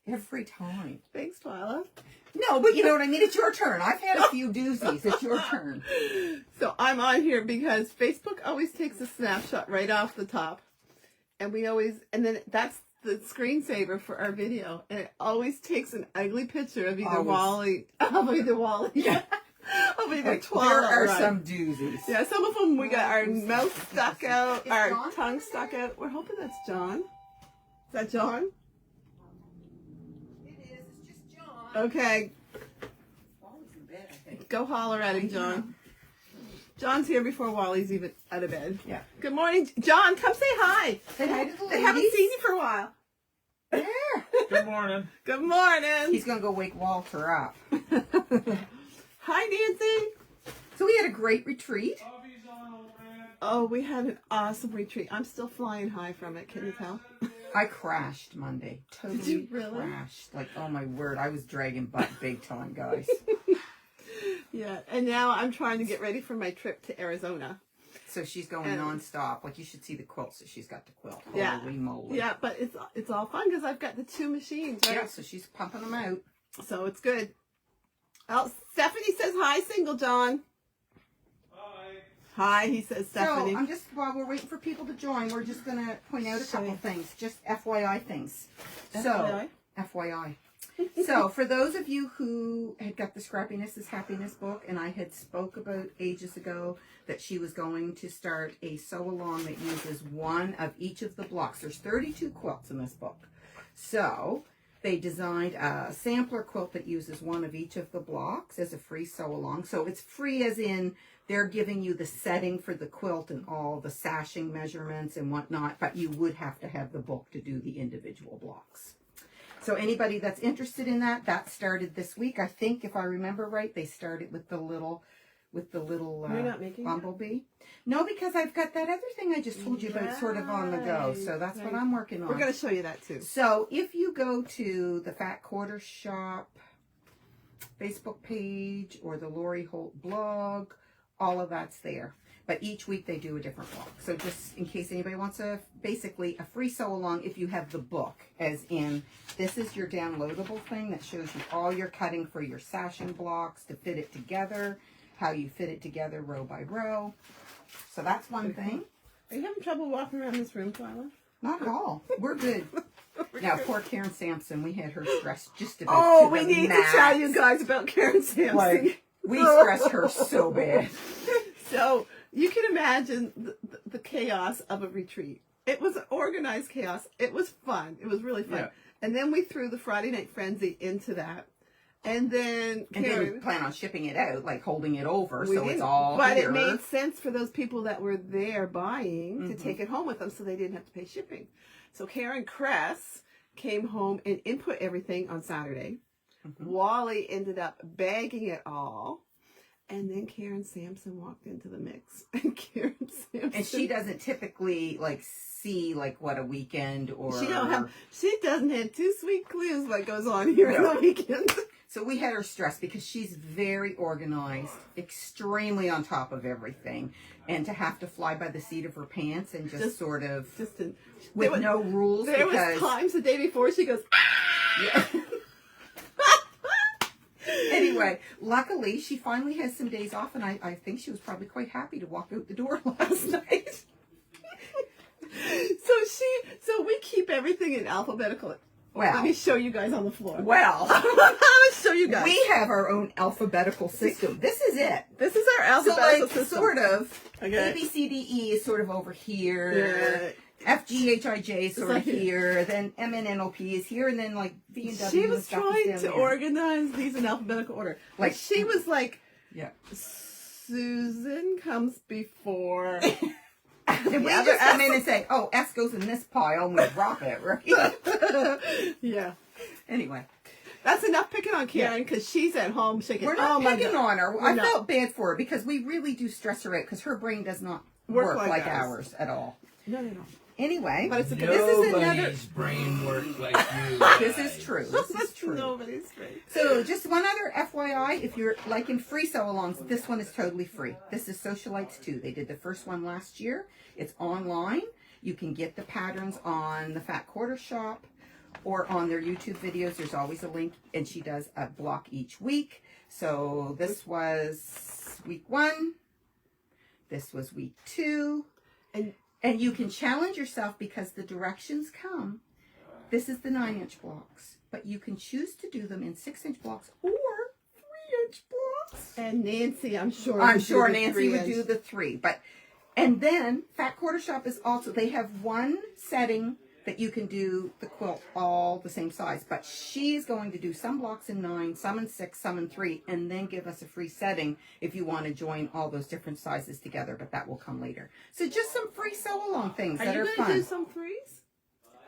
every time. Thanks, Twyla. No, but you know what I mean? It's your turn. I've had a few doozies. It's your turn. So I'm on here because Facebook always takes a snapshot right off the top. And then that's the screensaver for our video. And it always takes an ugly picture of either Wally. Yeah. Of either Like, Twyla. there are some doozies. Yeah, some of them we got our mouth stuck out, our tongue stuck out. We're hoping that's John. Is that John? It's just John. Okay. Wally's in bed, I think. Go holler at him, John. John's here before Wally's even out of bed. Yeah. Good morning, John. Come say hi. Say hi to the ladies. They haven't seen you for a while. Yeah. Good morning. Good morning. He's gonna go wake Walter up. Hi, Nancy. So we had a great retreat. Oh, we had an awesome retreat. I'm still flying high from it. Can you tell? I crashed Monday. Totally Did you really? crashed. Like, oh my word, I was dragging butt big time, guys. Yeah, and now I'm trying to get ready for my trip to Arizona. So she's going nonstop. Like, you should see the quilts that she's got to quilt. Yeah. Holy moly. Yeah, but it's all fun because I've got the two machines, right? Yeah, so she's pumping them out. So it's good. Oh, Stephanie says hi, Single John. Hi, he says Stephanie. So, while we're waiting for people to join, we're just going to point out a couple things. Just FYI things. FYI? So, FYI. So, for those of you who had got the Scrappiness is Happiness book, and I had spoke about ages ago that she was going to start a sew-along that uses one of each of the blocks. There's 32 quilts in this book. So, they designed a sampler quilt that uses one of each of the blocks as a free sew-along. So, it's free as in they're giving you the setting for the quilt and all the sashing measurements and whatnot, but you would have to have the book to do the individual blocks. So anybody that's interested in that started this week. I think, if I remember right, they started with the little You're not making bumblebee. It? No, because I've got that other thing I just told you about sort of on the go. So that's what I'm working on. We're going to show you that too. So if you go to the Fat Quarter Shop Facebook page or the Lori Holt blog, all of that's there. But each week they do a different block. So just in case anybody wants basically a free sew-along if you have the book. As in, this is your downloadable thing that shows you all your cutting for your sashing blocks to fit it together, how you fit it together row by row. So that's one thing. Are you having trouble walking around this room, Twyla? Not at all. We're good. Now, poor Karen Sampson, we had her stressed just about Oh, to the we need max. to tell you guys about Karen Sampson. Like, we stressed her so bad. So you can imagine the chaos of a retreat. It was organized chaos. It was fun. It was really fun. Yeah. And then we threw the Friday Night Frenzy into that. And then Karen, we plan on shipping it out, like holding it over, so didn't, it's all But here. it made sense for those people that were there buying to take it home with them so they didn't have to pay shipping. So Karen Kress came home and input everything on Saturday. Wally ended up bagging it all. And then Karen Sampson walked into the mix. And Karen Sampson. And she doesn't typically like see like what a weekend or She doesn't have two sweet clues what goes on here on the weekend. So we had her stressed because she's very organized, extremely on top of everything. And to have to fly by the seat of her pants and just sort of with no rules. There was times the day before she goes, yeah. Anyway, luckily she finally has some days off, and I think she was probably quite happy to walk out the door last night. So we keep everything in alphabetical. Well, let me show you guys on the floor. Well, let's show you guys. We have our own alphabetical system. This is it. This is our alphabetical so, system. Sort of. Okay. A, B, C, D, E is sort of over here. Yeah. F, G, H, I, J is sort of here. Then M, N, N, O, P is here. And then like V and W. She was trying to organize these in alphabetical order. Like she was like, yeah, Susan comes before. And we just come in and say, oh, S goes in this pile, and we drop it, right? Yeah. Anyway. That's enough picking on Karen because she's at home shaking. We're not picking on her. I felt bad for her because we really do stress her out because her brain does not work like ours at all. No. Anyway, but it's Nobody's brain works like you. This is true. This is true. Nobody's brain. So, just one other FYI, if you're liking free sew-alongs, this one is totally free. This is Socialites 2. They did the first one last year. It's online. You can get the patterns on the Fat Quarter Shop, or on their YouTube videos, there's always a link, and she does a block each week. So this was week 1. This was week 2. And you can challenge yourself because the directions come. This is the 9-inch blocks, but you can choose to do them in 6-inch blocks or 3-inch blocks. And Nancy, I'm sure Nancy would do the 3. And then Fat Quarter Shop is also, they have one setting that you can do the quilt all the same size, but she's going to do some blocks in 9, some in 6, some in 3, and then give us a free setting if you want to join all those different sizes together, but that will come later. So just some free sew-along things that are fun. Are you going to do some 3s?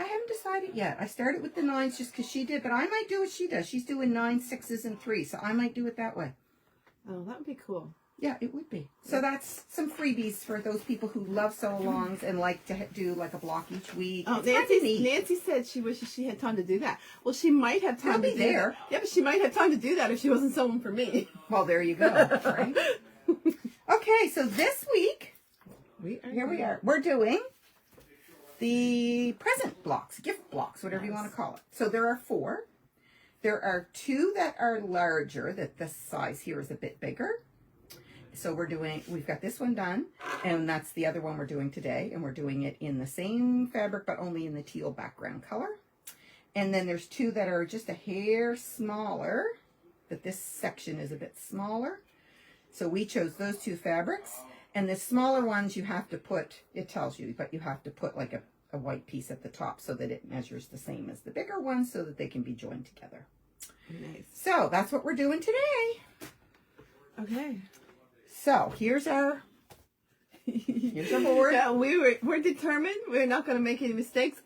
I haven't decided yet. I started with the 9s just because she did, but I might do what she does. She's doing 9, 6s, and 3s, so I might do it that way. Oh, that would be cool. Yeah, it would be. So that's some freebies for those people who love sew-alongs and like to do like a block each week. Oh, Nancy said she wishes she had time to do that. Well, she might have time to do that. Yeah, but she might have time to do that if she wasn't sewing for me. Well, there you go. Right? Okay, so this week, here we are. We're doing the present blocks, gift blocks, whatever you want to call it. So there are 4. There are 2 that are larger, that the size here is a bit bigger. So we've got this one done, and that's the other one we're doing today, and we're doing it in the same fabric, but only in the teal background color. And then there's 2 that are just a hair smaller, that this section is a bit smaller. So we chose those 2 fabrics, and the smaller ones you have to put, it tells you, but you have to put like a white piece at the top so that it measures the same as the bigger ones so that they can be joined together. Nice. So that's what we're doing today. Okay. So here's our board. Yeah, we're determined. We're not going to make any mistakes.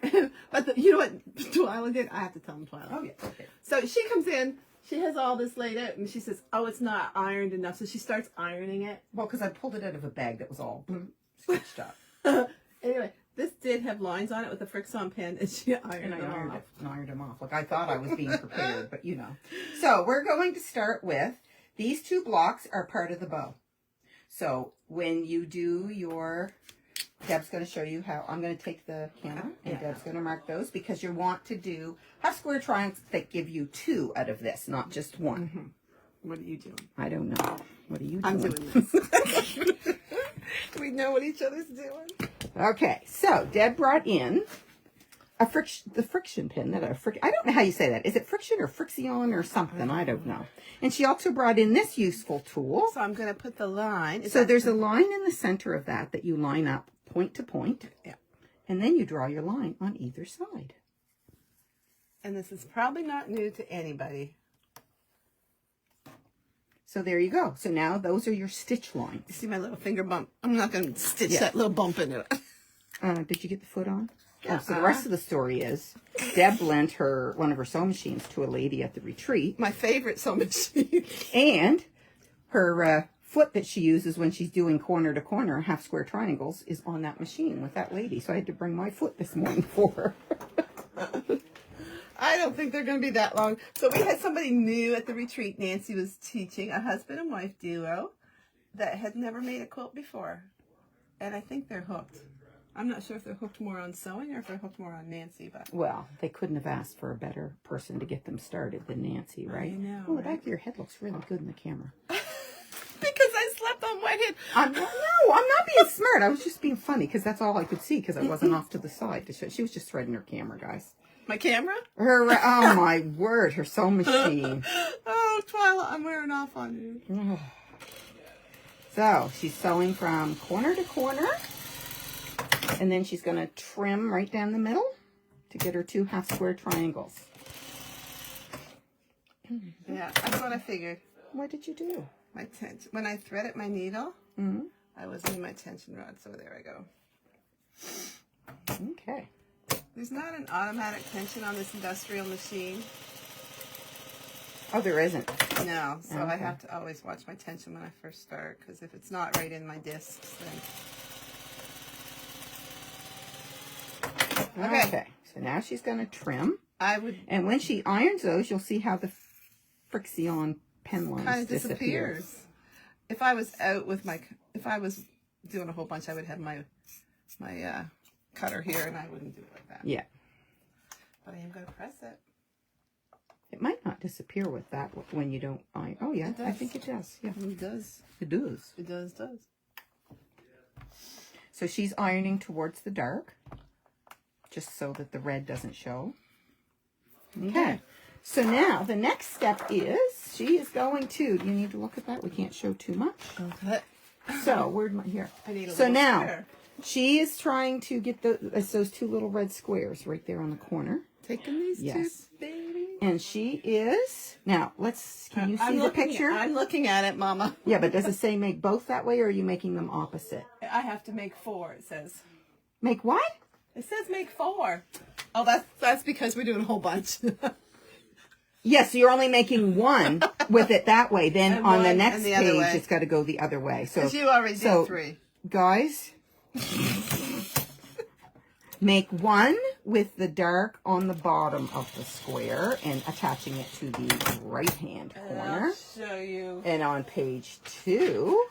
But you know what Twyla did? I have to tell them, Twyla. Oh, yeah. Okay. So she comes in. She has all this laid out, and she says, "Oh, it's not ironed enough." So she starts ironing it. Well, because I pulled it out of a bag that was all stitched up. Anyway, this did have lines on it with a Frixion pen, and she ironed them off. Like I thought I was being prepared, but you know. So we're going to start with these 2 blocks are part of the bow. So when you do Deb's going to show you how. I'm going to take the camera, and Deb's going to mark those because you want to have square triangles that give you 2 out of this, not just 1. Mm-hmm. What are you doing? I don't know. What are you doing? I'm doing this. We know what each other's doing. Okay, so Deb brought in the friction pin I don't know how you say that. Is it friction or Frixion or something? I don't know. And she also brought in this useful tool. So I'm going to put the line. So there's a line in the center of that you line up point to point. Yeah. And then you draw your line on either side. And this is probably not new to anybody. So there you go. So now those are your stitch lines. You see my little finger bump? I'm not going to stitch that little bump into it. Did you get the foot on? Oh, so the rest of the story is Deb lent one of her sewing machines to a lady at the retreat. My favorite sewing machine. And her foot that she uses when she's doing corner to corner half square triangles is on that machine with that lady. So I had to bring my foot this morning for her. I don't think they're going to be that long. So we had somebody new at the retreat. Nancy was teaching, a husband and wife duo that had never made a quilt before. And I think they're hooked. I'm not sure if they're hooked more on sewing or if they're hooked more on Nancy. But well, they couldn't have asked for a better person to get them started than Nancy, right? I know. Oh, the back of your head looks really good in the camera. Because I slept on my head. I'm not being smart. I was just being funny because that's all I could see because I wasn't off to the side. She was just threading her camera, guys. My camera? Oh my word, her sewing machine. Oh, Twyla, I'm wearing off on you. So she's sewing from corner to corner. And then she's going to trim right down the middle to get her 2 half square triangles. Yeah, that's what I figured. What did you do? When I threaded my needle, I was in my tension rod, so there I go. Okay. There's not an automatic tension on this industrial machine. Oh, there isn't? No, so Okay. I have to always watch my tension when I first start, because if it's not right in my discs, then... Okay. So now she's going to trim. And when she irons those, you'll see how the Frixion pen lines kind of disappear. disappears. If I was out with if I was doing a whole bunch, I would have my cutter here, and I wouldn't do it like that. Yeah. But I am going to press it. It might not disappear with that when you don't iron. Oh, yeah, It does. I think it does. Yeah, It does. it does. It does. So she's ironing towards the dark, just so that the red doesn't show. Okay. So now the next step is she is going to. You need to look at that. We can't show too much. Okay. So where'd my here? I need a So little now square. she is trying to get those two little red squares right there on the corner. Taking these Yes. two, baby. And she is now. Can you see the picture? I'm looking at it, Mama. Yeah, but does it say make both that way, or are you making them opposite? I have to make 4. It says. Make what? It says make 4. Oh, that's because we're doing a whole bunch. Yes, so you're only making one with it that way. Then And on the one next and the other page, way. it's got to go the other way. So Because you already did 3. guys, make one with the dark on the bottom of the square and attaching it to the right-hand corner. I'll show you. And on page 2,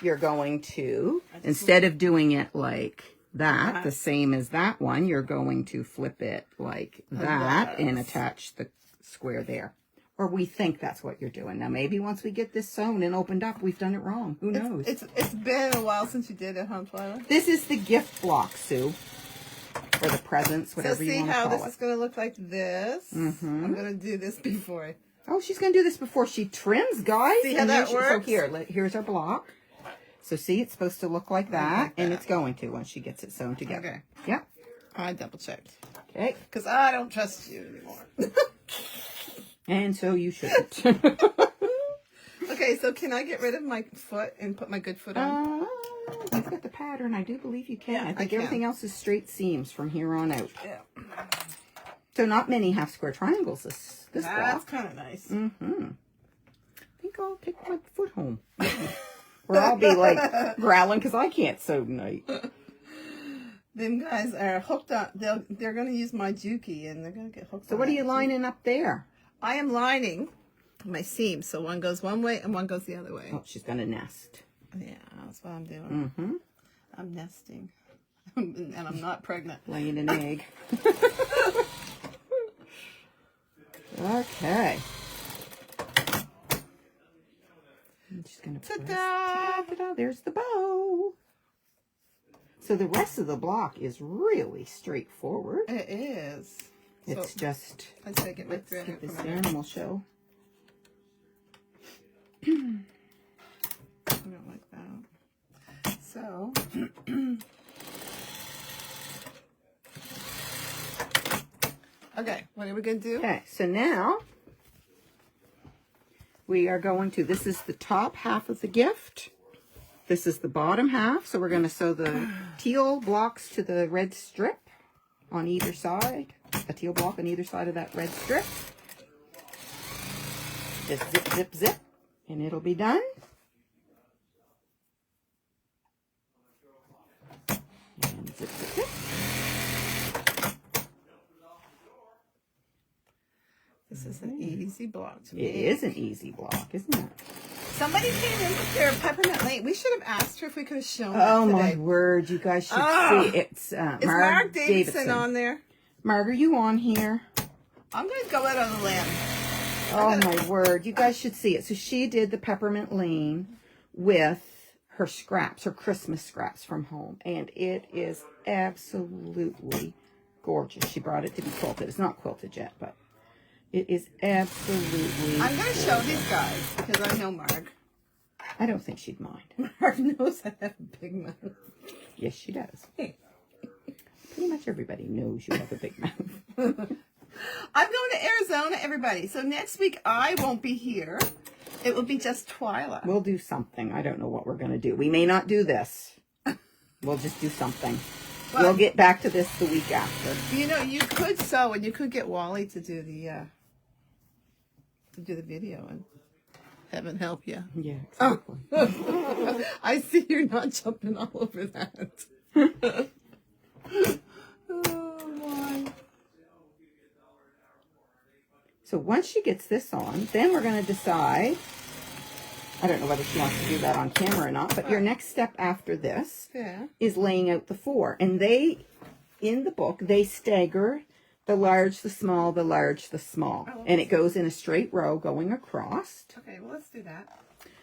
you're going to, instead of doing it like that, the same as that one, you're going to flip it like that and attach the square there. Or we think that's what you're doing. Now, maybe once we get this sewn and opened up, we've done it wrong. Who knows? It's been a while since you did it, huh, Twyla? This is the gift block, Sue. Or the presents, whatever So you see want to how call this it. is going to look like this? I'm going to do this before. Oh, she's going to do this before she trims, guys. See how And that So works? here's our block. So see, it's supposed to look like that, like and that. it's going to once she gets it sewn together. Okay. Yep. I double checked. Okay. Because I don't trust you anymore. And so you shouldn't. Okay, so can I get rid of my foot and put my good foot on? You've got the pattern. I do believe you can. Yeah, I think I can. everything else is straight seams from here on out. Yeah. So not many half square triangles this That's block. kind of nice. Mm-hmm. I think I'll take my foot home. Or I'll be like growling because I can't sew tonight. Them guys are hooked up. They're going to use my Juki and they're going to get hooked. So on what are that you too. lining up there? I am lining my seams, so one goes one way and one goes the other way. Oh, she's going to nest. Yeah, that's what I'm doing. Mm-hmm. I'm nesting, and I'm not pregnant. Laying an egg. Okay. I'm just going to press. Ta-da! Ta-da! There's the bow. So the rest of the block is really straightforward. It is. It's So, just, I say get my let's thread get this from there and we'll show. I don't like that. So, okay, what are we going to do? Okay, so now we are going to, this is the top half of the gift. This is the bottom half. So we're going to sew the teal blocks to the red strip on either side. A teal block on either side of that red strip. Just zip, zip, zip, and it'll be done. And zip, zip, zip. This is an easy block to It make. is an easy block, isn't it? Somebody came in with their Peppermint Lane. We should have asked her if we could have shown Oh that my today. word, you guys should Ah! see. It's Is Mark Davidson on there? Marg, are you on here? I'm going to go out on a limb. Oh my word, you guys should see it. So she did the Peppermint Lane with her scraps, her Christmas scraps from home. And it is absolutely gorgeous. She brought it to be quilted. It's not quilted yet, but it is absolutely I'm going to show these guys because I know Mark. I don't think she'd mind. Mark knows I have a big mouth. Yes, she does. Pretty much everybody knows you have a big mouth. I'm going to Arizona, everybody. So next week I won't be here. It will be just Twyla. We'll do something. I don't know what we're going to do. We may not do this. We'll just do something. Well, we'll get back to this the week after. You know, you could sew and you could get Wally to do the video and heaven help you. Yeah, exactly. I see you're not jumping all over that. Oh my. So once she gets this on, then we're going to decide. I don't know whether she wants to do that on camera or not, but your next step after this Yeah. is laying out the 4. And they, in the book, they stagger The large, the small, the large, the small. Oh, and it goes in a straight row going across. Okay, well, let's do that.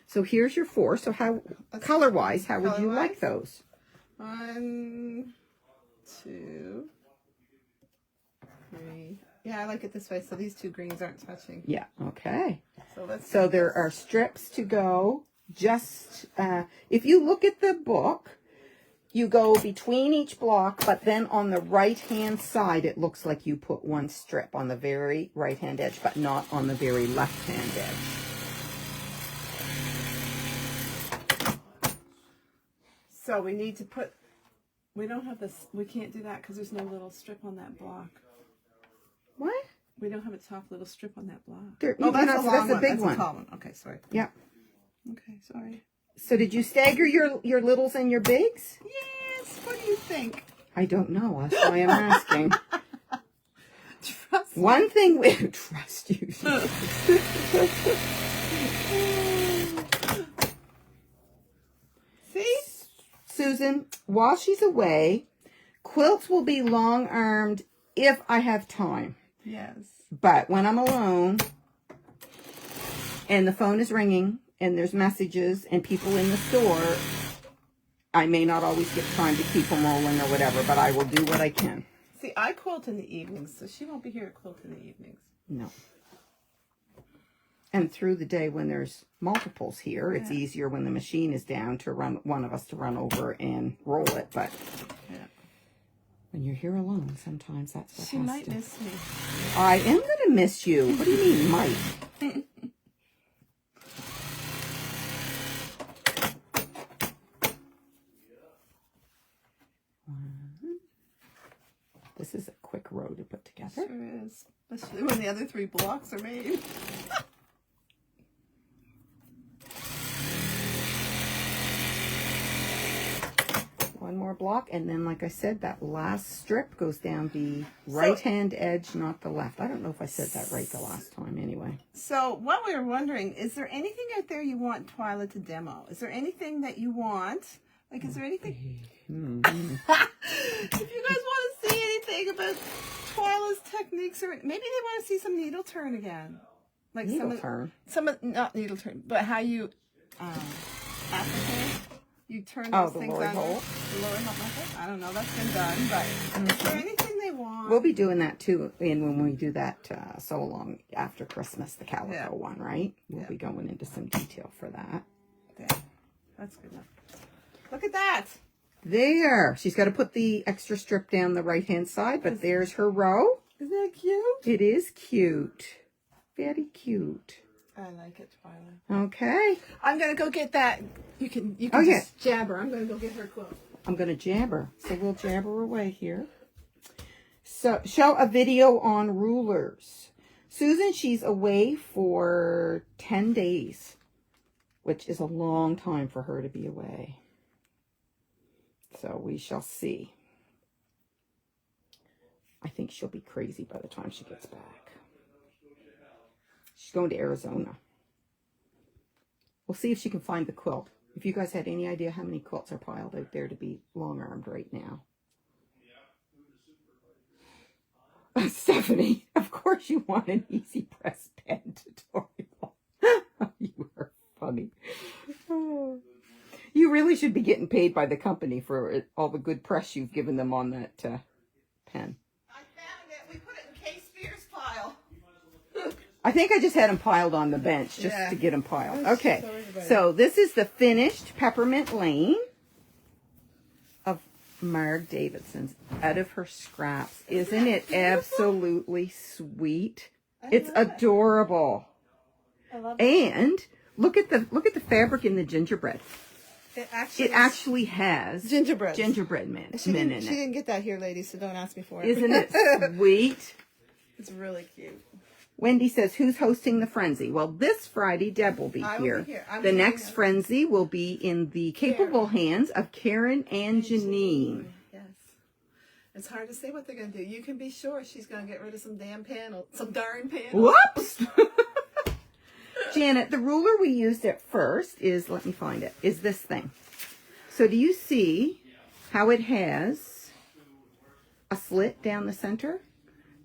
So here's your 4. So how, color-wise, how would you like those? 1, 2, 3. Yeah, I like it this way, so these 2 greens aren't touching. Yeah, okay. So there are strips to go. Just, if you look at the book, you go between each block, but then on the right-hand side, it looks like you put 1 strip on the very right-hand edge, but not on the very left-hand edge. So we need to put, we don't have this, we can't do that because there's no little strip on that block. What? We don't have a top little strip on that block. That's a big one. That's a tall one. Okay, sorry. Yeah. Okay, sorry. So did you stagger your littles and your bigs? Yes. What do you think? I don't know. That's why I'm asking. Trust me. One thing we trust you. See? Susan, while she's away, quilts will be long-armed if I have time. Yes. But when I'm alone and the phone is ringing and there's messages and people in the store, I may not always get time to keep them rolling or whatever, but I will do what I can. See, I quilt in the evenings, so she won't be here to quilt in the evenings. No. And through the day when there's multiples here, it's easier when the machine is down to run one of us to run over and roll it. But when you're here alone, sometimes that's what she might miss me. I am going to miss you. What do you mean, might? This is a quick row to put together. Sure is. Especially when the other 3 blocks are made. One more block, and then, like I said, that last strip goes down the right-hand edge, not the left. I don't know if I said that right the last time, anyway. So, what we were wondering, is there anything out there you want Twyla to demo? Is there anything that you want? Like, is there anything? If you guys want to see anything about Twyla's techniques, or maybe they want to see some needle turn again. Like not needle turn, but how you applicate. You turn those things on. The lower hole method. I don't know. That's been done, but is there anything they want? We'll be doing that too, and when we do that sew along after Christmas, the calico one, right? We'll be going into some detail for that. Yeah, that's good enough. Look at that. There. She's got to put the extra strip down the right-hand side, but there's her row. Isn't that cute? It is cute. Very cute. I like it, Twyla. Okay. I'm going to go get that. You can just jab her. I'm going to go get her quilt. I'm going to jab her. So we'll jab her away here. So show a video on rulers. Susan, she's away for 10 days, which is a long time for her to be away. So we shall see. I think she'll be crazy by the time she gets back. She's going to Arizona. We'll see if she can find the quilt. If you guys had any idea how many quilts are piled out there to be long-armed right now. Stephanie, of course you want an easy press pen tutorial. You are funny. You really should be getting paid by the company for all the good press you've given them on that pen. I found it. We put it in Kay Spears' pile. I think I just had them piled on the bench just to get them piled. Okay, so this is the finished Peppermint Lane of Marg Davidson's out of her scraps. Isn't it absolutely sweet? It's adorable. I love it. And look at the fabric in the gingerbread. It actually has gingerbread mint in it. She didn't get that here, ladies, so don't ask me for it. Isn't it sweet? It's really cute. Wendy says, who's hosting the frenzy? Well, this Friday, Deb will be here. The next frenzy will be in the capable hands of Karen and Janine. Yes. It's hard to say what they're going to do. You can be sure she's going to get rid of some darn panels. Whoops! Janet, the ruler we used at first is, let me find it, is this thing. So do you see how it has a slit down the center?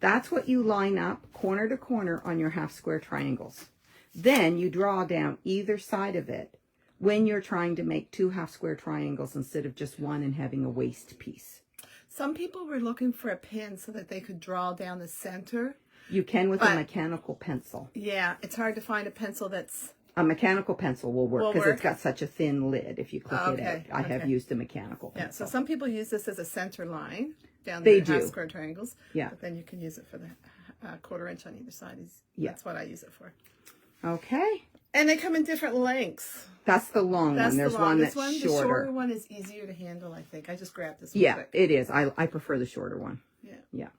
That's what you line up corner to corner on your half square triangles. Then you draw down either side of it when you're trying to make 2 half square triangles instead of just one and having a waist piece. Some people were looking for a pin so that they could draw down the center. You can with a mechanical pencil. Yeah, it's hard to find a pencil that's... A mechanical pencil will work because it's got such a thin lid if you click it out. I have used a mechanical pencil. Yeah, so some people use this as a center line down the half square triangles. Yeah. But then you can use it for the 1/4 inch on either side. That's what I use it for. Okay. And they come in different lengths. That's the long one. There's one that's shorter. The shorter one is easier to handle, I think. I just grabbed this one. Yeah, quick. it is. I prefer the shorter one. Yeah. Yeah.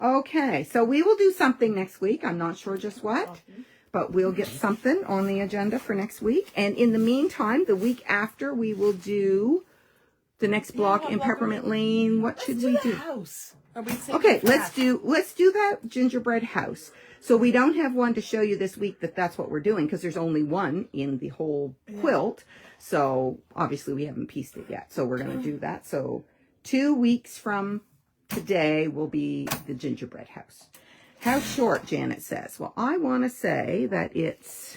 Okay, so we will do something next week. I'm not sure just what, but we'll get something on the agenda for next week. And in the meantime, the week after, we will do the next block in Peppermint Lane. What should we do? House. Okay, let's do that gingerbread house. So we don't have one to show you this week that's what we're doing because there's only one in the whole quilt. So obviously we haven't pieced it yet. So we're going to do that. So 2 weeks from today will be the gingerbread house. How short, Janet says. Well, I want to say that it's...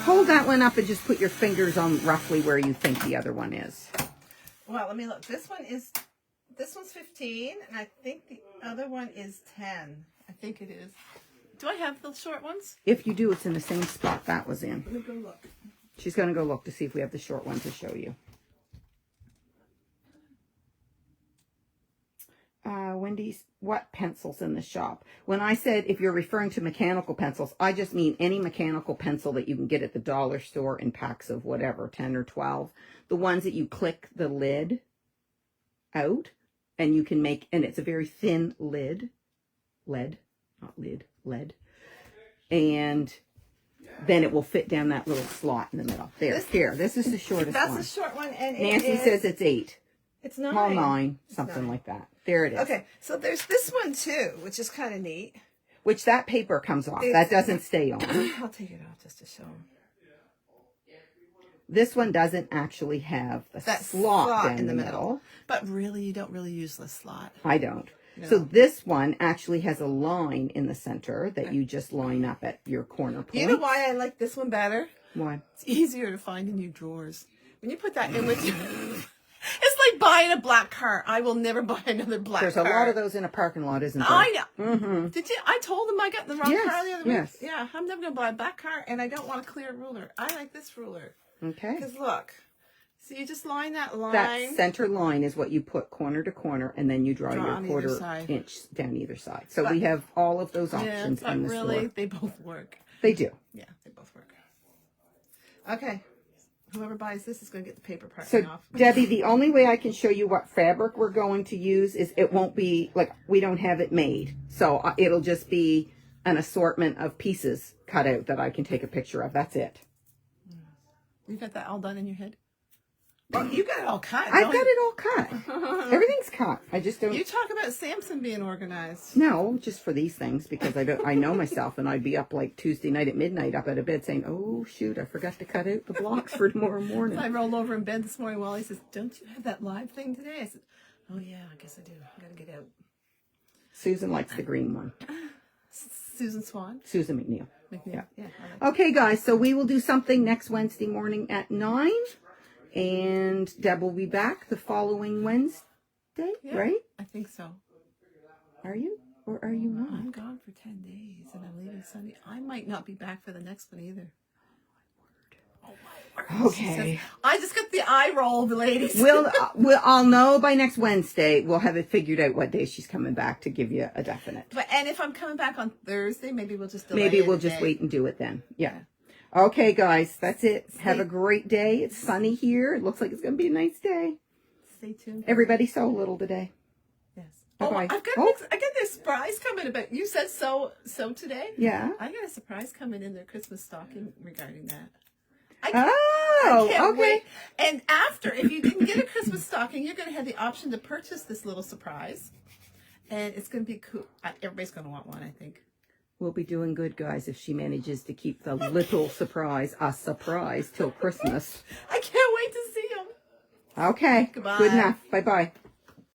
Hold that one up and just put your fingers on roughly where you think the other one is. Well, let me look. This one's 15, and I think the other one is 10. I think it is. Do I have the short ones? If you do, it's in the same spot that was in. Let me go look. She's going to go look to see if we have the short one to show you. Wendy's, what pencils in the shop? When I said if you're referring to mechanical pencils, I just mean any mechanical pencil that you can get at the dollar store in packs of whatever, 10 or 12. The ones that you click the lid out and you can make, and it's a very thin lid. Lead. And then it will fit down that little slot in the middle. This is the shortest one. That's the short one. And Nancy says it's 8. It's 9. Well, 9, something like that. There it is. Okay, so there's this one too, which is kind of neat. Which that paper comes off. That doesn't stay on. I'll take it off just to show them. This one doesn't actually have the slot in the middle. But really, you don't really use the slot. I don't. No. So this one actually has a line in the center that you just line up at your corner point. You know why I like this one better? Why? It's easier to find in your drawers. When you put that in with you, it's like buying a black car. I will never buy another black car. There's a lot of those in a parking lot, isn't there? I know. Mm-hmm. Did you? I told them I got the wrong car the other week. Yes. Yeah, I'm never going to buy a black car, and I don't want a clear ruler. I like this ruler. Okay. Because look. So you just line that line. That center line is what you put corner to corner, and then you draw your 1/4 inch down either side. So we have all of those options in the really, store. they both work. They do. Yeah, they both work. Okay. Whoever buys this is going to get the paper part So, off. Debbie, the only way I can show you what fabric we're going to use is it won't be, like, we don't have it made. So it'll just be an assortment of pieces cut out that I can take a picture of. That's it. You got that all done in your head? Well, you got it all cut. I've got it all cut. Everything's cut. I just don't. You talk about Samson being organized. No, just for these things because I know myself and I'd be up like Tuesday night at midnight up out of bed saying, oh shoot, I forgot to cut out the blocks for tomorrow morning. I rolled over in bed this morning. Wally says, don't you have that live thing today? I said, oh yeah, I guess I do. I got to get out. Susan likes the green one. Susan Swan. Susan McNeil. Yeah. Okay, guys, so we will do something next Wednesday morning at 9. And Deb will be back the following Wednesday, right? I think so. Are you? Or are you not? I'm gone for 10 days and I'm leaving Sunday. I might not be back for the next one either. Oh my word. Okay. Says, I just got the eye roll, the ladies. I'll know by next Wednesday. We'll have it figured out what day she's coming back to give you a definite. And if I'm coming back on Thursday, maybe we'll just delay Maybe we'll it a just day. wait and do it then. Yeah. Okay, guys, that's it. Have a great day. It's sunny here. It looks like it's going to be a nice day. Stay tuned. Everybody sew a little today. Yes. Bye-bye. I got this surprise coming about. You said so today. Yeah. I got a surprise coming in their Christmas stocking regarding that. I can't okay. wait. And after, if you didn't get a Christmas stocking, you're going to have the option to purchase this little surprise, and it's going to be cool. Everybody's going to want one, I think. We'll be doing good, guys, if she manages to keep the little surprise a surprise till Christmas. I can't wait to see them. Okay. Goodbye. Good enough. Bye-bye.